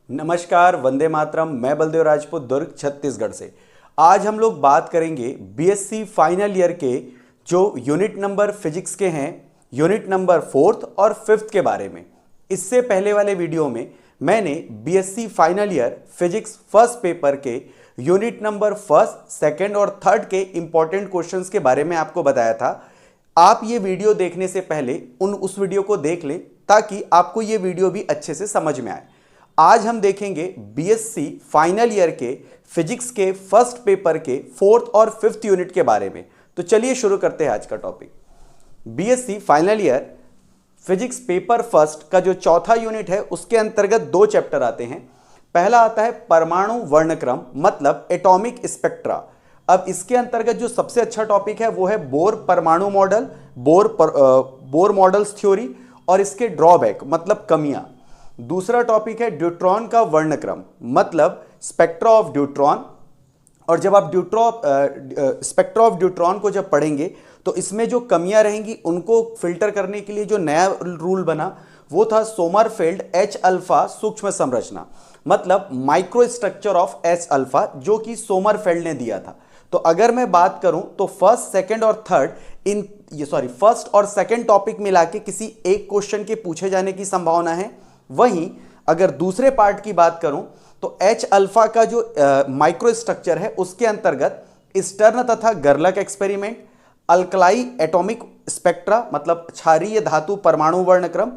नमस्कार, वंदे मातरम। मैं बलदेव राजपूत, दुर्ग, छत्तीसगढ़ से। आज हम लोग बात करेंगे बीएससी फाइनल ईयर के जो यूनिट नंबर फिजिक्स के हैं, यूनिट नंबर 4th और 5th के बारे में। इससे पहले वाले वीडियो में मैंने BSc final year physics first paper के यूनिट नंबर 1st, 2nd और 3rd के इंपॉर्टेंट क्वेश्चंस के बारे में आपको बताया था। आप ये वीडियो देखने से पहले उस वीडियो को देख लें ताकि आपको ये वीडियो भी अच्छे से समझ में आए। आज हम देखेंगे बीएससी फाइनल ईयर के फिजिक्स के फर्स्ट पेपर के 4th और 5th यूनिट के बारे में। तो चलिए शुरू करते हैं आज का topic. BSc final year physics paper first का जो चौथा यूनिट है उसके अंतर्गत दो चैप्टर आते हैं। पहला आता है परमाणु वर्णक्रम, मतलब एटॉमिक स्पेक्ट्रा। अब इसके अंतर्गत जो सबसे अच्छा टॉपिक है वो है बोर परमाणु मॉडल, बोर मॉडल्स थ्योरी और इसके ड्रॉबैक, मतलब कमियां। दूसरा टॉपिक है ड्यूट्रॉन का वर्णक्रम, मतलब स्पेक्ट्रा ऑफ ड्यूट्रॉन। और जब आप स्पेक्ट्रा ऑफ ड्यूट्रॉन को जब पढ़ेंगे तो इसमें जो कमियां रहेंगी उनको फिल्टर करने के लिए जो नया रूल बना वो था सोमरफेल्ड एच अल्फा सूक्ष्म संरचना, मतलब micro structure of H alpha, जो कि सोमरफेल्ड ने दिया था। तो अगर मैं बात करूं तो फर्स्ट और सेकंड टॉपिक मिला के किसी एक क्वेश्चन के पूछे जाने की संभावना है। वहीं अगर दूसरे पार्ट की बात करूं तो एच अल्फा का जो माइक्रो स्ट्रक्चर है उसके अंतर्गत स्टर्न तथा गर्लक एक्सपेरिमेंट, अल्कलाई एटॉमिक स्पेक्ट्रा, मतलब क्षारीय धातु परमाणु वर्णक्रम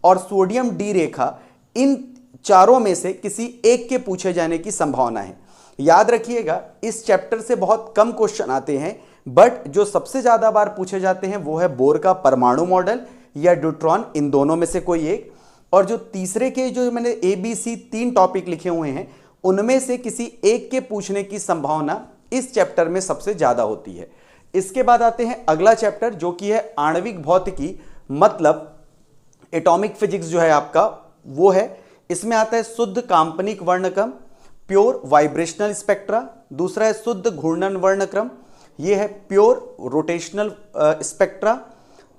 और सोडियम डी रेखा, इन चारों में से किसी एक के पूछे जाने की संभावना है। याद रखिएगा, इस चैप्टर से बहुत कम क्वेश्चन आते हैं, बट जो सबसे ज्यादा बार पूछे जाते हैं वो है बोर का परमाणु मॉडल या ड्यूट्रॉन, इन दोनों में से कोई एक। और जो तीसरे के जो मैंने ABC 3 टॉपिक लिखे हुए हैं उनमें से किसी एक के पूछने की संभावना इस चैप्टर में सबसे ज्यादा होती है। इसके बाद आते हैं अगला चैप्टर जो कि है आणविक भौतिकी, मतलब एटॉमिक फिजिक्स जो है आपका वो है। इसमें आता है शुद्ध काल्पनिक वर्णक्रम, प्योर वाइब्रेशनल स्पेक्ट्रा। दूसरा है शुद्ध घूर्णन वर्णक्रम, ये है pure rotational spectra.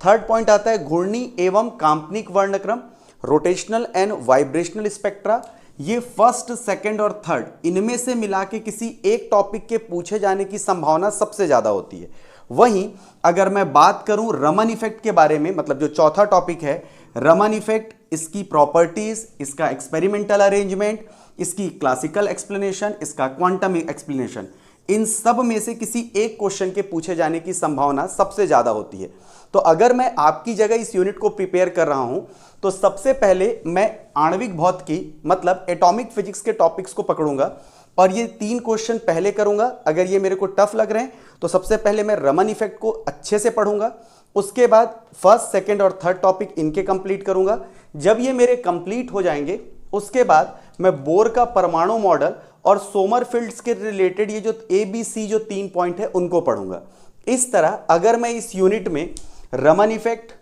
Third point आता है घूर्णी एवं काल्पनिक वर्णक्रम, रोटेशनल एंड वाइब्रेशनल स्पेक्ट्रा। ये फर्स्ट, सेकंड और थर्ड, इनमें से मिला के किसी एक टॉपिक के पूछे जाने की संभावना सबसे ज्यादा होती है। वहीं अगर मैं बात करूं रमन इफेक्ट के बारे में, मतलब जो चौथा टॉपिक है रमन इफेक्ट, इसकी प्रॉपर्टीज, इसका एक्सपेरिमेंटल अरेंजमेंट, इसकी क्लासिकल एक्सप्लेनेशन, इसका क्वांटम एक्सप्लेनेशन, इन सब में से किसी एक क्वेश्चन के पूछे जाने की संभावना सबसे ज्यादा होती है। तो अगर मैं आपकी जगह इस यूनिट को प्रिपेयर कर रहा हूं तो सबसे पहले मैं आणविक भौतिकी, मतलब एटॉमिक फिजिक्स के टॉपिक्स को पकड़ूंगा और ये 3 क्वेश्चन पहले करूंगा। अगर ये मेरे को टफ लग रहे हैं तो सबसे पहले मैं रमन इफेक्ट को अच्छे से पढ़ूंगा, उसके बाद फर्स्ट, सेकंड और थर्ड टॉपिक इनके कंप्लीट करूंगा। जब ये मेरे कंप्लीट हो जाएंगे उसके बाद मैं बोर का परमाणु मॉडल और सोमरफेल्ड्स के रिलेटेड ये जो ABC जो 3 पॉइंट है उनको पढ़ूंगा। इस तरह अगर मैं इस यूनिट में रमन इफेक्ट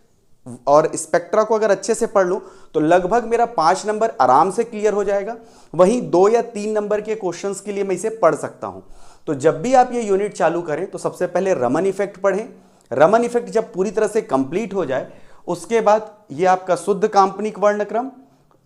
और स्पेक्ट्रा को अगर अच्छे से पढ़ लूं तो लगभग मेरा 5 नंबर आराम से क्लियर हो जाएगा। वहीं 2 या 3 नंबर के क्वेश्चंस के लिए मैं इसे पढ़ सकता हूं। तो जब भी आप ये यूनिट चालू करें तो सबसे पहले रमन इफेक्ट पढ़ें। रमन इफेक्ट जब पूरी तरह से कंप्लीट हो जाए उसके बाद ये आपका शुद्ध काल्पनिक वर्णक्रम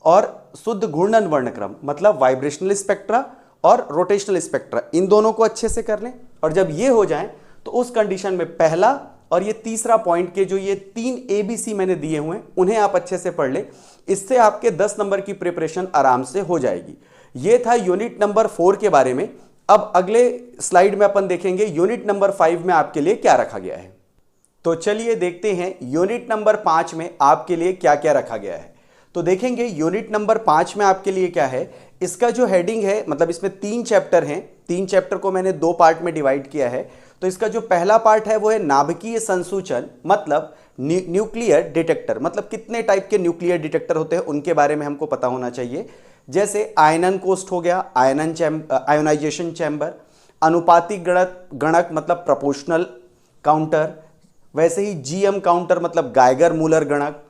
और शुद्ध घूर्णन वर्णक्रम, मतलब वाइब्रेशनल स्पेक्ट्रा और रोटेशनल स्पेक्ट्रा, इन दोनों को अच्छे से कर लें। और जब ये हो जाए तो उस कंडीशन में पहला और ये तीसरा पॉइंट के जो ये 3 ABC मैंने दिए हुए हैं उन्हें आप अच्छे से पढ़ लें। इससे आपके 10 नंबर की प्रिपरेशन आराम से हो जाएगी। ये था यूनिट नंबर 4 के बारे में। अब अगले स्लाइड में अपन देखेंगे यूनिट नंबर 5 में आपके लिए क्या रखा गया है। तो चलिए देखते हैं यूनिट नंबर 5 में आपके लिए क्या क्या रखा गया है। तो देखेंगे यूनिट नंबर 5 में आपके लिए क्या है। इसका जो हेडिंग है, मतलब इसमें 3 चैप्टर हैं, 3 चैप्टर को मैंने 2 पार्ट में डिवाइड किया है। तो इसका जो पहला पार्ट है वो है नाभिकीय संसूचन, मतलब न्यूक्लियर डिटेक्टर, मतलब कितने टाइप के न्यूक्लियर डिटेक्टर होते हैं उनके बारे में हमको पता होना चाहिए। जैसे आयनन कोष्ठ हो गया, आयोनाइजेशन चैम्बर, अनुपातिक गणक मतलब प्रोपोर्शनल काउंटर, वैसे ही GM काउंटर मतलब गाइगर मूलर गणक,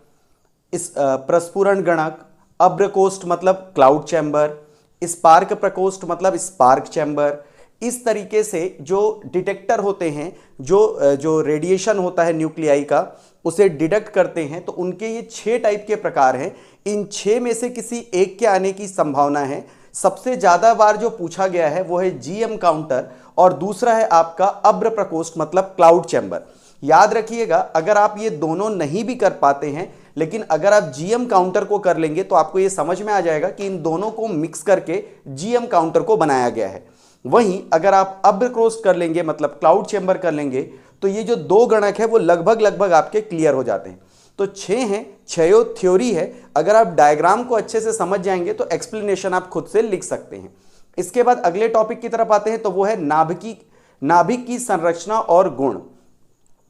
इस प्रस्फुरण गणक, अब्रकोष्ठ मतलब क्लाउड चैम्बर, स्पार्क प्रकोष्ठ मतलब स्पार्क चैम्बर। इस तरीके से जो डिटेक्टर होते हैं, जो रेडिएशन होता है न्यूक्लियाई का, उसे डिडक्ट करते हैं तो उनके ये 6 टाइप के प्रकार हैं। इन 6 में से किसी एक के आने की संभावना है। सबसे ज्यादा बार जो पूछा गया है वो है जीएम काउंटर और दूसरा है आपका अब्र प्रकोष्ठ मतलब क्लाउड चैम्बर। याद रखिएगा, अगर आप ये दोनों नहीं भी कर पाते हैं लेकिन अगर आप जीएम काउंटर को कर लेंगे तो आपको ये समझ में आ जाएगा कि इन दोनों को मिक्स करके जीएम काउंटर को बनाया गया है। वहीं अगर आप अब्र प्रकोष्ठ कर लेंगे मतलब क्लाउड चैम्बर कर लेंगे तो ये जो 2 गणक है वो लगभग आपके क्लियर हो जाते हैं। तो 6 हैं, 6 थ्योरी है। अगर आप डायग्राम को अच्छे से समझ जाएंगे तो एक्सप्लेनेशन आप खुद से लिख सकते हैं। इसके बाद अगले टॉपिक की तरफ आते हैं तो वो है नाभिक की संरचना और गुण,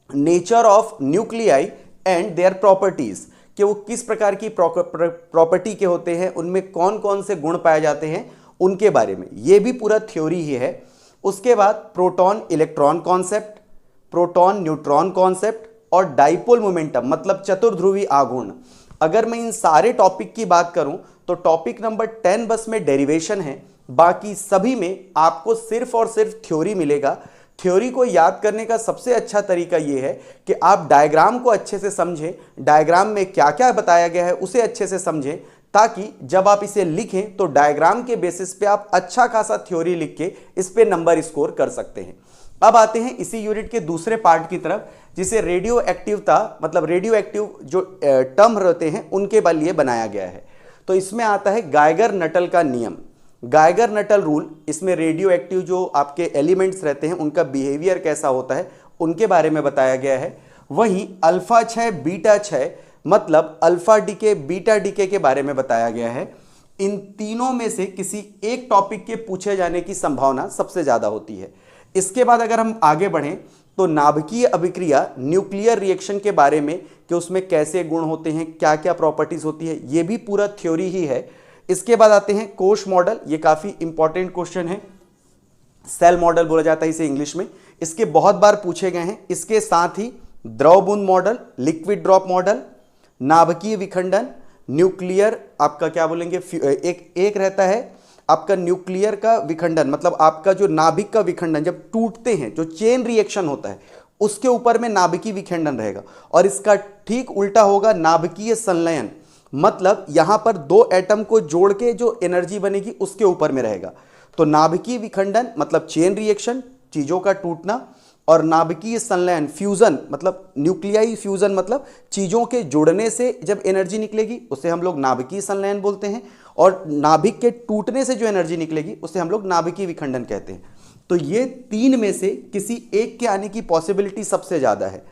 nature of nuclei and their properties, कि वो किस प्रकार की प्रॉपर्टी के होते हैं, उनमें कौन कौन से गुण पाए जाते हैं, उनके बारे में ये भी पूरा थ्योरी ही है। उसके बाद proton electron concept, proton neutron concept और डाइपोल मोमेंटम मतलब चतुर्ध्रुवी आघूर्ण। अगर मैं इन सारे टॉपिक की बात करूं तो टॉपिक नंबर 10 बस में डेरिवेशन है, बाकी सभी में आपको सिर्फ और सिर्फ थ्योरी मिलेगा। थ्योरी को याद करने का सबसे अच्छा तरीका यह है कि आप डायग्राम को अच्छे से समझें, डायग्राम में क्या क्या बताया गया है उसे अच्छे से समझें, ताकि जब आप इसे लिखें तो डायग्राम के बेसिस पे आप अच्छा खासा थ्योरी लिख के इस पे नंबर स्कोर कर सकते हैं। अब आते हैं इसी यूनिट के दूसरे पार्ट की तरफ, जिसे रेडियो एक्टिवता मतलब रेडियो एक्टिव जो टर्म रहते हैं उनके लिए बनाया गया है। तो इसमें आता है गाइगर नटल का नियम, गाइगर नटल रूल। इसमें रेडियो एक्टिव जो आपके एलिमेंट्स रहते हैं उनका बिहेवियर कैसा होता है उनके बारे में बताया गया है। वहीं अल्फा क्षय बीटा क्षय मतलब अल्फा डीके बीटा डीके के बारे में बताया गया है। इन तीनों में से किसी एक टॉपिक के पूछे जाने की संभावना सबसे ज्यादा होती है। इसके बाद अगर हम आगे बढ़ें तो नाभिकीय अभिक्रिया न्यूक्लियर रिएक्शन के बारे में कि उसमें कैसे गुण होते हैं, क्या क्या प्रॉपर्टीज होती है, ये भी पूरा थ्योरी ही है। इसके बाद आते हैं कोश मॉडल, ये काफी इंपॉर्टेंट क्वेश्चन है, सेल मॉडल बोला जाता है इसे इंग्लिश में, इसके बहुत बार पूछे गए हैं। इसके साथ ही द्रव बूंद मॉडल, लिक्विड ड्रॉप मॉडल, नाभिकीय विखंडन, न्यूक्लियर आपका क्या बोलेंगे एक रहता है आपका न्यूक्लियर का विखंडन मतलब आपका जो नाभिक का विखंडन जब टूटते हैं जो चेन रिएक्शन होता है उसके ऊपर में नाभिकीय विखंडन रहेगा, और इसका ठीक उल्टा होगा नाभिकीय संलयन मतलब यहां पर 2 एटम को जोड़ के जो एनर्जी बनेगी उसके ऊपर में रहेगा। तो नाभिकीय विखंडन मतलब चेन रिएक्शन, चीजों का टूटना, और नाभिकीय संलयन फ्यूजन मतलब न्यूक्लियाई फ्यूजन मतलब चीजों के जुड़ने से जब एनर्जी निकलेगी उसे हम लोग नाभिकीय संलयन बोलते हैं, और नाभिक के टूटने से जो एनर्जी निकलेगी उसे हम लोग नाभिकीय विखंडन कहते हैं। तो ये 3 में से किसी एक के आने की पॉसिबिलिटी सबसे ज्यादा है।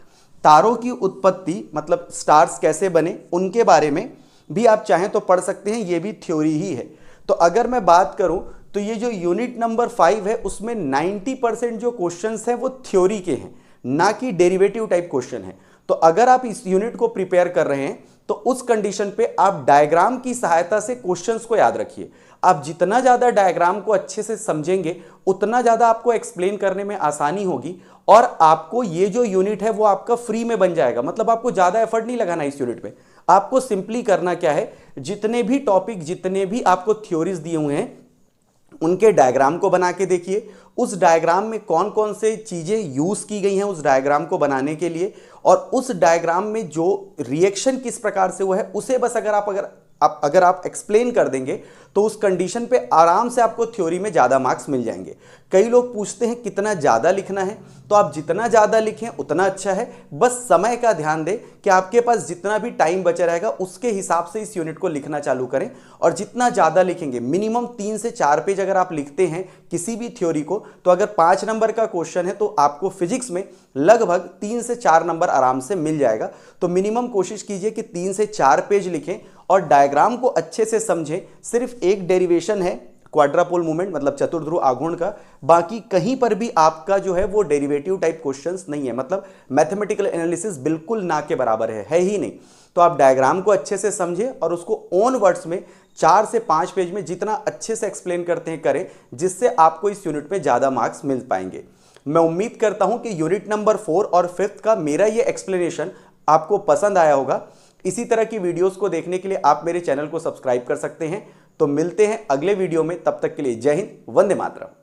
तारों की उत्पत्ति मतलब स्टार्स कैसे बने उनके बारे में भी आप चाहें तो पढ़ सकते हैं, ये भी थ्योरी ही है। तो अगर मैं बात करूं तो ये जो यूनिट नंबर 5 है उसमें 90% जो क्वेश्चंस हैं वो थ्योरी के हैं, ना कि डेरिवेटिव टाइप क्वेश्चन है। तो अगर आप इस यूनिट को प्रिपेयर कर रहे हैं तो उस कंडीशन पे आप डायग्राम की सहायता से क्वेश्चंस को याद रखिए। आप जितना ज्यादा डायग्राम को अच्छे से समझेंगे उतना ज्यादा आपको एक्सप्लेन करने में आसानी होगी, और आपको ये जो यूनिट है वो आपका फ्री में बन जाएगा। मतलब आपको ज्यादा एफर्ट नहीं लगाना इस यूनिट में, आपको सिंपली करना क्या है, जितने भी टॉपिक जितने भी आपको थ्योरीज दिए हुए हैं उनके डायग्राम को बना के देखिए, उस डायग्राम में कौन कौन से चीजें यूज की गई हैं उस डायग्राम को बनाने के लिए, और उस डायग्राम में जो रिएक्शन किस प्रकार से हुआ है उसे बस अगर आप एक्सप्लेन कर देंगे तो उस कंडीशन पे आराम से आपको थ्योरी में ज़्यादा मार्क्स मिल जाएंगे। कई लोग पूछते हैं कितना ज़्यादा लिखना है, तो आप जितना ज़्यादा लिखें उतना अच्छा है, बस समय का ध्यान दें कि आपके पास जितना भी टाइम बचा रहेगा उसके हिसाब से इस यूनिट को लिखना चालू करें। और जितना ज़्यादा लिखेंगे, मिनिमम 3 से 4 पेज अगर आप लिखते हैं किसी भी थ्योरी को, तो अगर 5 नंबर का क्वेश्चन है तो आपको फिजिक्स में लगभग 3 से 4 नंबर आराम से मिल जाएगा। तो मिनिमम कोशिश कीजिए कि 3 से 4 पेज लिखें और डायग्राम को अच्छे से समझें। सिर्फ एक डेरिवेशन है क्वाड्रापोल मूवमेंट मतलब चतुर्ध्रुव आघूर्ण का, बाकी कहीं पर भी आपका जो है वो डेरिवेटिव टाइप क्वेश्चंस नहीं है, मतलब मैथमेटिकल एनालिसिस बिल्कुल ना के बराबर है ही नहीं। तो आप डायग्राम को अच्छे से समझें और उसको ओन वर्ड्स में 4 से 5 पेज में जितना अच्छे से एक्सप्लेन करते हैं करें, जिससे आपको इस यूनिट में ज़्यादा मार्क्स मिल पाएंगे। मैं उम्मीद करता हूं कि यूनिट नंबर 4 और 5 का मेरा ये एक्सप्लेनेशन आपको पसंद आया होगा। इसी तरह की वीडियोस को देखने के लिए आप मेरे चैनल को सब्सक्राइब कर सकते हैं। तो मिलते हैं अगले वीडियो में, तब तक के लिए जय हिंद, वंदे मातरम।